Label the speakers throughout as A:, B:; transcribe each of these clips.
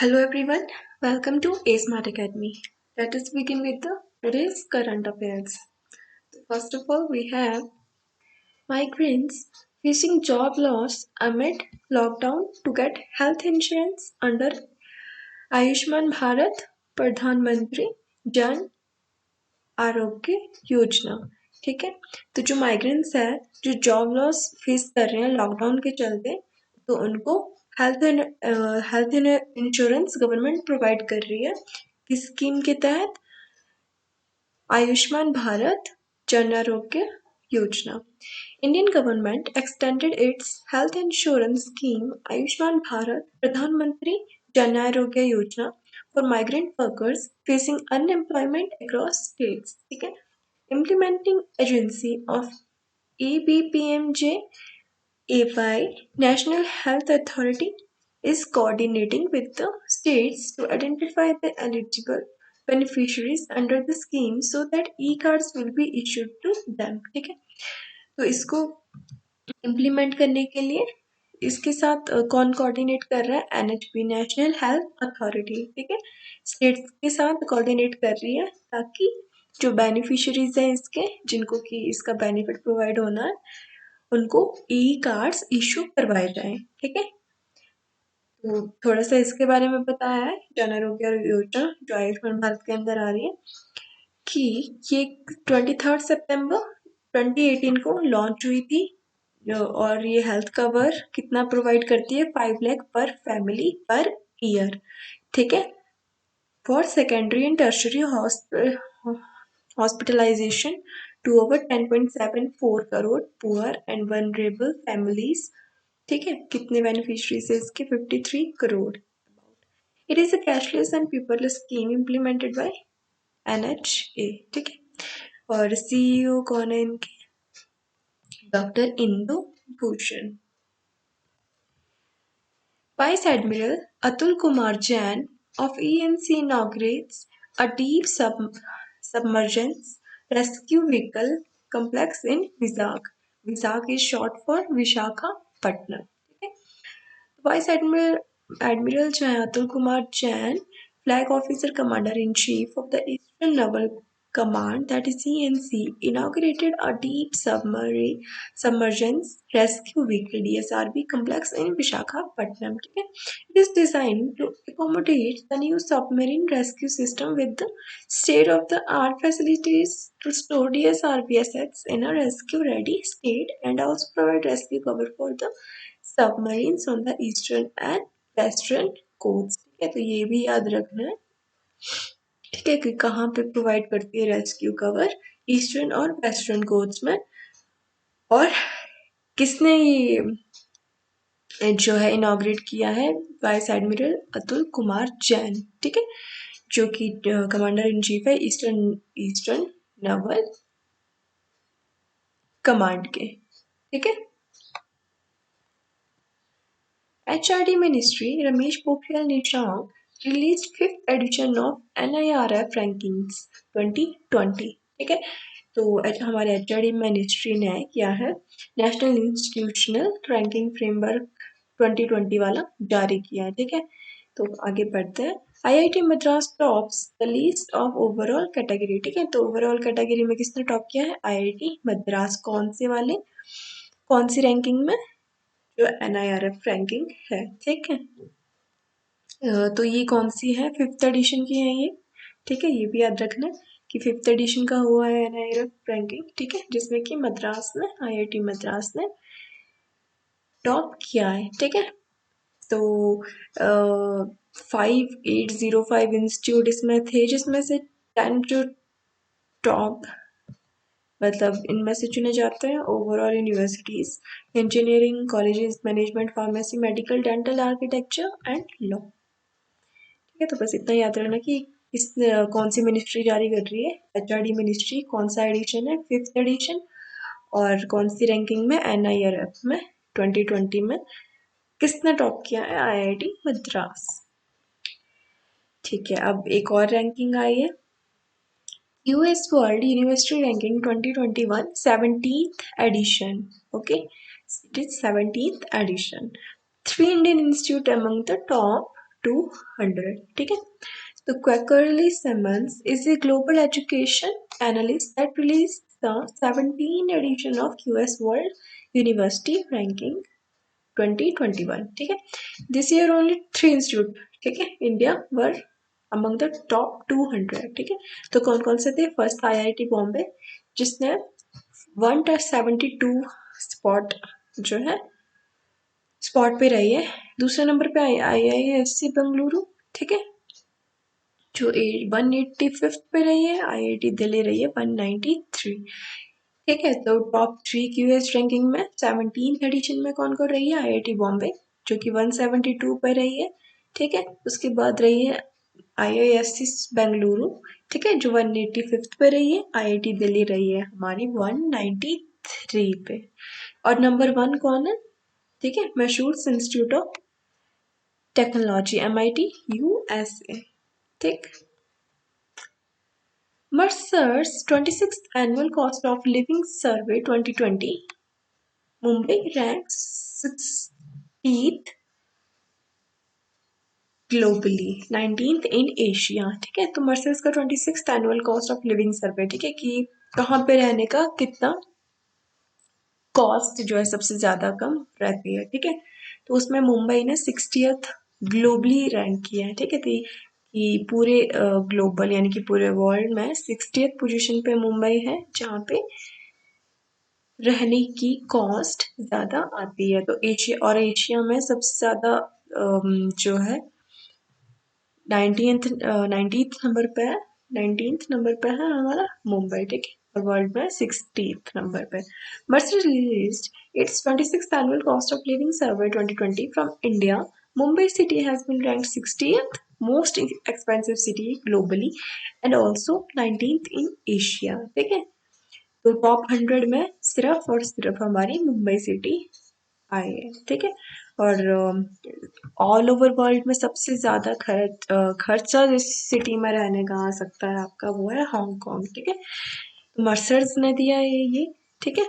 A: Hello everyone, welcome to A Smart Academy. Let us begin with the today's current affairs. First of all, we have migrants facing job loss amid lockdown to get health insurance under Ayushman Bharat Pradhan Mantri Jan Arogya Yojana. ठीक है, तो जो migrants है जो job loss face कर रहे हैं lockdown के चलते, तो उनको हेल्थ इंश्योरेंस गवर्नमेंट प्रोवाइड कर रही है। किस स्कीम के तहत? Ayushman Bharat Jan Arogya Yojana. Indian government extended its health insurance scheme Ayushman Bharat Pradhan Mantri Jan Arogya Yojana for migrant workers facing unemployment across states. ठीक है, implementing agency of ABPMJ AY National Health Authority is coordinating with the states to identify the eligible beneficiaries under the scheme so that e-cards will be issued to them. ठीक है, तो इसको implement करने के लिए इसके साथ कौन कोऑर्डिनेट कर रहा है? NHP national health authority. ठीक है, स्टेट्स के साथ कोऑर्डिनेट कर रही है ताकि जो बेनिफिशियरीज हैं इसके, जिनको कि इसका बेनिफिट प्रोवाइड होना है, उनको ई कार्ड्स इशू करवाए जाएं। ठीक है, तो थोड़ा सा इसके बारे में बताया है जन आरोग्य योजना जो आयुष्मान भारत के अंदर आ रही है कि ये 23 सितंबर 2018 को लॉन्च हुई थी और ये हेल्थ कवर कितना प्रोवाइड करती है? 5 लाख पर फैमिली पर ईयर। ठीक है, for secondary and tertiary hospitalization to over 10.74 crore poor and vulnerable families. ठीक है, कितने बेनिफिशरीज है इसके? 53 crore. It is a cashless and paperless scheme implemented by NHA। ठीक है, और सीईओ कौन है इनके? Doctor Indu Bhushan. Vice Admiral Atul Kumar Jain of ENC inaugurates a deep submergence rescue vehicle complex in Vizag. Vizag is short for Visakhapatnam. Okay? Vice Admiral Atul Kumar Jain, Flag Officer Commander in Chief of the Eastern Naval Command, that is ENC, inaugurated a deep submergence rescue vehicle DSRV complex in Visakhapatnam. Okay? It is designed to accommodate the new submarine rescue system with the state-of-the-art facilities to store DSRV assets in a rescue-ready state and also provide rescue cover for the submarines on the eastern and western coast. ठीक है, तो ये भी याद रखना है। ठीक है, कि कहाँ पे प्रोवाइड करती है रेस्क्यू कवर? ईस्टर्न और वेस्टर्न कोस्ट में। और किसने ये जो है इनॉग्रेट किया है? Vice admiral Atul Kumar Jain. ठीक है, जो कि कमांडर इन चीफ है ईस्टर्न नेवल कमांड के। ठीक है, HRD Ministry Ramesh Pokhriyal Nishank released 5th edition of NIRF Rankings 2020। ठीक है, तो हमारे HRD मिनिस्ट्री ने किया है नेशनल इंस्टीट्यूशनल रैंकिंग फ्रेमवर्क 2020 वाला जारी किया है। ठीक है, तो आगे बढ़ते हैं। IIT Madras tops the list of overall category. ठीक है, तो ओवरऑल कैटेगरी में किसने टॉप किया है? IIT मद्रास। कौन से वाले? कौन सी रैंकिंग में? जो NIRF रैंकिंग है। ठीक है, तो ये कौन सी है? 5th एडिशन की है ये। ठीक है, ये भी याद रखना कि 5th एडिशन का हुआ है NIRF रैंकिंग। ठीक है, जिसमें कि मद्रास ने, IIT मद्रास ने टॉप किया है। ठीक है, तो 5805 इंस्टीट्यूट इसमें थे, जिसमें से 10 जो टॉप मतलब इनमें से चुने जाते हैं। Overall universities, engineering colleges, management, pharmacy, medical, dental, architecture and law. ठीक है, तो बस इतना याद रखना कि इस कौन सी मिनिस्ट्री जारी कर रही है? HRD ministry. कौन सा एडिशन है? 5th addition. और कौन सी रैंकिंग में? NIRF में 2020 में। किसने टॉप किया है? IIT मद्रास। ठीक है, अब एक और रैंकिंग आई है US World University Ranking 2021 17th edition. Okay, it is 17th edition. 3 Indian institute among the top 200, ठीक है। तो Quackerly Simmons is a global education analyst that released the 17th edition of US World University Ranking 2021, ठीक है। This year only 3 institute, ठीक है, India were among the top 200, ठीक है। तो कौन कौन से थे? फर्स्ट IIT बॉम्बे जिसने 172 स्पॉट जो है स्पॉट पे रही है। दूसरे नंबर पे IISc बेंगलुरु, ठीक है, जो 185th पे रही है। IIT दिल्ली रही है 193, ठीक है। तो टॉप 3 QS रैंकिंग में 17th एडिशन में कौन कौन रही है? IIT बॉम्बे जो कि 172 पे रही है, ठीक है। उसके बाद रही है IISc बेंगलुरु, ठीक है, जो 185th पे रही है। IIT दिल्ली रही है हमारी 193 पे। और नंबर 1 कौन है? ठीक है, Massachusetts institute of technology MIT USA, ठीक। Mercer's 26th Annual Cost of Living Survey 2020, Mumbai ranks 60th globally, 19th in Asia, ठीक है। तो मर्सर्स का 26th annual cost of living survey, ठीक है, कि कहाँ पे रहने का कितना कॉस्ट जो है सबसे ज्यादा कम रहती है, ठीक है। तो उसमें मुंबई ने 60th ग्लोबली रैंक किया है, ठीक है। कि पूरे ग्लोबल यानी कि पूरे वर्ल्ड में 60th पोजीशन पे मुंबई है जहाँ पे रहने की कॉस्ट ज्यादा आती है। तो एशिया में सबसे ज्यादा जो है 19th नंबर पे है, 19th नंबर पे है हमारा मुंबई, ठीक है, और वर्ल्ड में 60th नंबर पे। Mercer released its 26th annual cost of living survey 2020 from India. Mumbai city has been ranked 60th most expensive city globally and also 19th in Asia, ठीक है। तो टॉप 100 में सिर्फ और सिर्फ हमारी मुंबई सिटी आए है, ठीक है। और ऑल ओवर वर्ल्ड में सबसे ज्यादा खर्चा जिस सिटी में रहने का आ सकता है आपका वो है हांगकांग, ठीक है। तो मर्सर्स ने दिया है ये, ठीक है,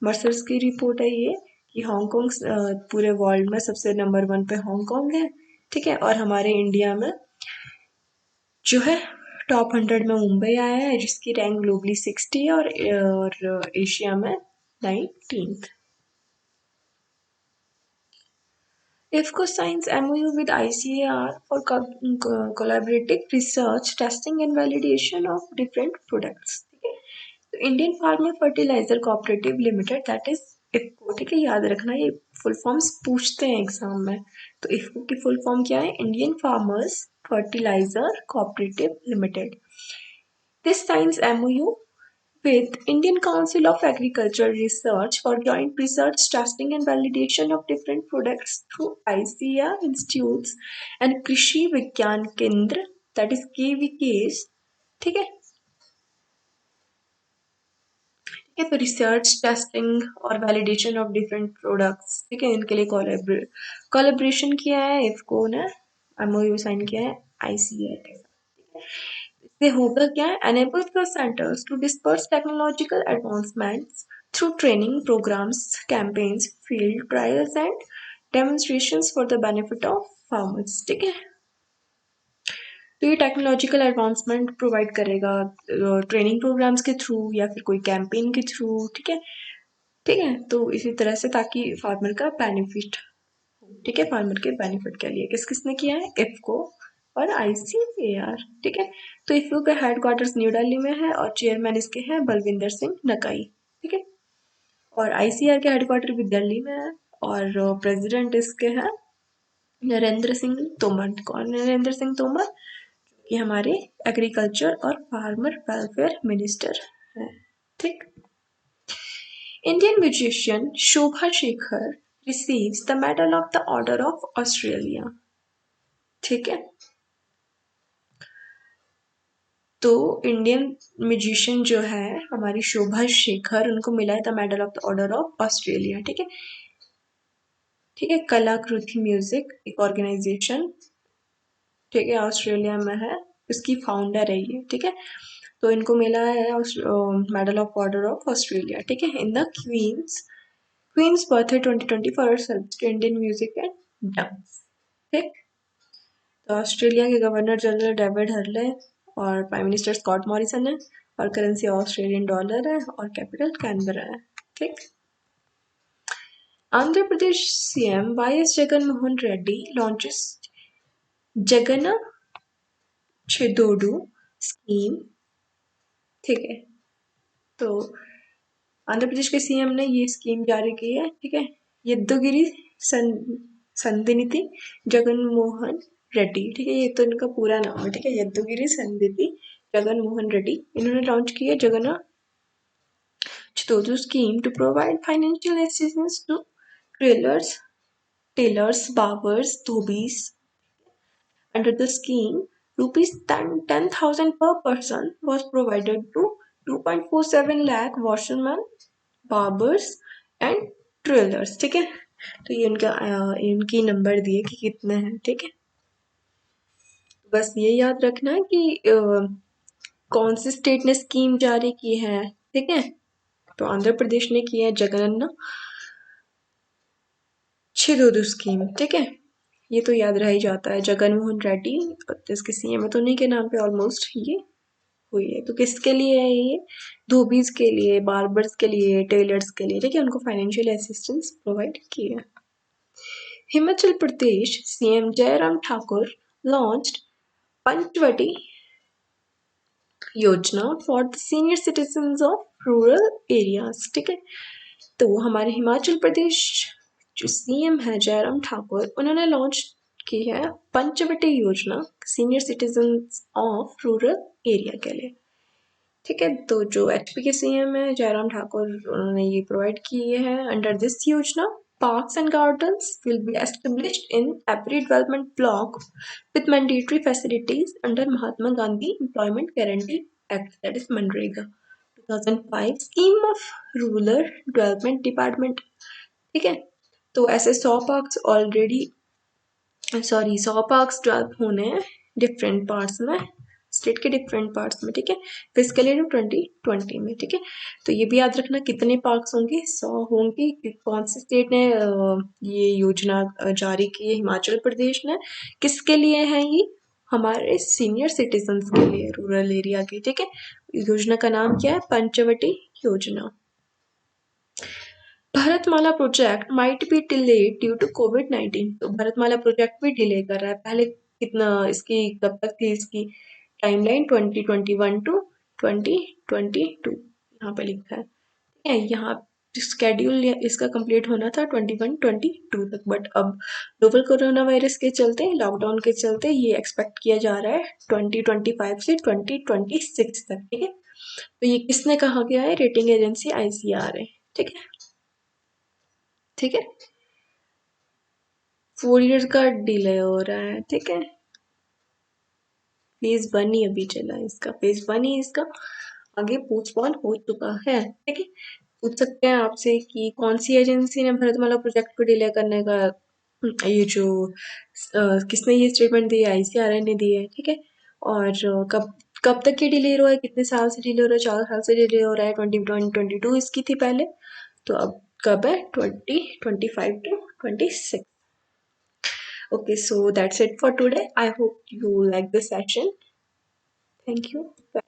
A: मर्सर्स की रिपोर्ट है ये कि हांगकांग पूरे वर्ल्ड में सबसे नंबर 1 पे हांगकांग है, ठीक है। और हमारे इंडिया में जो है टॉप 100 में मुंबई आया है जिसकी रैंक ग्लोबली 60 है और एशिया में 19th। IFCO signs MOU with ICAR for collaborative research, testing and validation of different products. ठीक है, तो Indian farmer fertilizer cooperative limited that is IFCO, ठीक है, याद रखना ये फुल फॉर्म्स पूछते हैं एग्जाम में। तो IFCO की फुल फॉर्म क्या है? Indian farmers fertilizer cooperative limited. This signs MOU with Indian Council of Agricultural Research for joint research, testing and validation of different products through ICAR institutes and Krishi Vigyan Kendra, that is KVKs, ठीक है। ठीक है, तो research testing और validation of different products, ठीक है, इनके लिए कोलेब्रेशन किया है इफको ने, MOU साइन किया है ICAR के साथ। इससे होगा क्या? enables the centers to disperse technological advancements through training programs, campaigns, field trials and demonstrations for the benefit of farmers, ठीक है। तो ये टेक्नोलॉजिकल एडवांसमेंट प्रोवाइड करेगा ट्रेनिंग प्रोग्राम्स के थ्रू या फिर कोई कैंपेन के थ्रू, ठीक है, ठीक है। तो इसी तरह से ताकि फार्मर का बेनिफिट, ठीक है, फार्मर के बेनिफिट के लिए किस किसने किया है? इफको और ICAR, ठीक है। तो इफको का हेडक्वार्टर्स न्यू दिल्ली में है और चेयरमैन इसके हैं बलविंदर सिंह नकाई, ठीक है। और ICAR के हेडक्वार्टर भी दिल्ली में है और प्रेसिडेंट इसके हैं नरेंद्र सिंह तोमर। कौन नरेंद्र सिंह तोमर? ये हमारे एग्रीकल्चर और फार्मर वेलफेयर मिनिस्टर हैं, ठीक। Indian musician Shobha Shekhar receives the Medal of the Order of Australia, ठीक है। तो इंडियन म्यूजिशियन जो है हमारी शोभा शेखर, उनको मिला है the medal of the order of Australia, ठीक है, ठीक है। कलाकृति म्यूजिक एक ऑर्गेनाइजेशन, ठीक है, ऑस्ट्रेलिया में है, इसकी फाउंडर है ये, ठीक है। तो इनको मिला है medal of order of Australia, ठीक है, in the queen's birthday 2020 for service to Indian music and dance, ठीक। तो ऑस्ट्रेलिया के गवर्नर जनरल डेविड हर्ले और प्राइम मिनिस्टर स्कॉट मॉरिसन है, और करेंसी ऑस्ट्रेलियन डॉलर है, और कैपिटल कैनबरा है। ठीक। Andhra Pradesh CM Y S Jagan Mohan Reddy launches Jagan Chedodu scheme. ठीक है, तो आंध्र प्रदेश के सीएम ने ये स्कीम जारी की है। ठीक है, यद्दुगिरी संधिनिधि जगन मोहन रेड्डी। ठीक है, ये तो इनका पूरा नाम है। ठीक है, यद्दुगिरी संधिनिधि जगन मोहन रेड्डी, इन्होंने लॉन्च की है Jagan Chedodu scheme to provide financial assistance to tailors, barbers, dhobis. Under the scheme, rupees 10,000 per person was provided to 2.47 lakh washermen, barbers and tailors। ठीक है, तो ये इनकी नंबर दिए कि कितने हैं। ठीक है, बस ये याद रखना है कि कौन सी स्टेट ने स्कीम जारी की है। ठीक है, तो आंध्र प्रदेश ने की है जगनन्ना छिदोडू स्कीम। ठीक है, ये तो याद रह ही जाता है, जगन मोहन रेड्डी इसके सीएम है, तो उन्हीं के नाम पे ऑलमोस्ट ये हुई है। तो किसके लिए है ये? धोबीज के लिए, बार्बर्स के लिए, टेलर्स के लिए। ठीक है, उनको फाइनेंशियल असिस्टेंस प्रोवाइड की है। हिमाचल प्रदेश सीएम जयराम ठाकुर लॉन्च्ड पंचवटी योजना for the senior citizens of rural areas. ठीक है, तो हमारे हिमाचल प्रदेश जो सीएम है जयराम ठाकुर, उन्होंने लॉन्च की है पंचवटी योजना senior citizens of rural area के लिए। ठीक है, तो जो एचपी के सीएम है जयराम ठाकुर, उन्होंने ये प्रोवाइड की है। अंडर दिस योजना, parks and gardens will be established in every development block with mandatory facilities under Mahatma Gandhi Employment Guarantee Act, that is Manrega 2005 scheme of rural development department। ठीक है, तो ऐसे 100 पार्क्स ऑलरेडी 100 पार्क्स डेवलप होने हैं different parts में, state के different parts में। ठीक है, फिजिकल ईयर 2020 में। ठीक है, तो ये भी याद रखना कितने पार्क्स होंगे, 100 होंगे। कौन सी स्टेट ने ये योजना जारी की है? हिमाचल प्रदेश ने। किसके लिए है ये? हमारे सीनियर सिटीजन्स के लिए, रूरल एरिया के। ठीक है, योजना का नाम क्या है? पंचवटी योजना। Bharatmala project might be delayed due to कोविड-19। तो भारतमाला प्रोजेक्ट भी डिले कर रहा है। पहले कितना इसकी कब तक थी इसकी टाइमलाइन? 2021 टू 2022 यहाँ पे लिखा है। यहाँ स्केड्यूल इसका कंप्लीट होना था 21-22 तक, बट अब नोवल कोरोना वायरस के चलते, लॉकडाउन के चलते ये एक्सपेक्ट किया जा रहा है 2025 से 2026 तक। ठीक है, तो ये किसने कहा गया है? Rating agency ICRA। ठीक है, ठीक है, 4 ईयर्स का डिले हो रहा है। ठीक है, फेज 1 ही अभी चला है इसका, फेज 1 ही इसका, आगे पोस्टपोन हो चुका है। ठीक है, पूछ सकते हैं आपसे कि कौन सी एजेंसी ने भारतमाला प्रोजेक्ट को डिले करने का ये जो किसने ये स्टेटमेंट दी है? ICRA ने दी है। ठीक है, और कब कब तक ये डिले हो रहा है? कितने साल से डिले हो रहा है? 4 साल से डिले हो रहा है। 2022 इसकी थी पहले, तो अब कब है? 2025 to 26। Okay, so that's it for today. I hope you like this session. Thank you. Bye.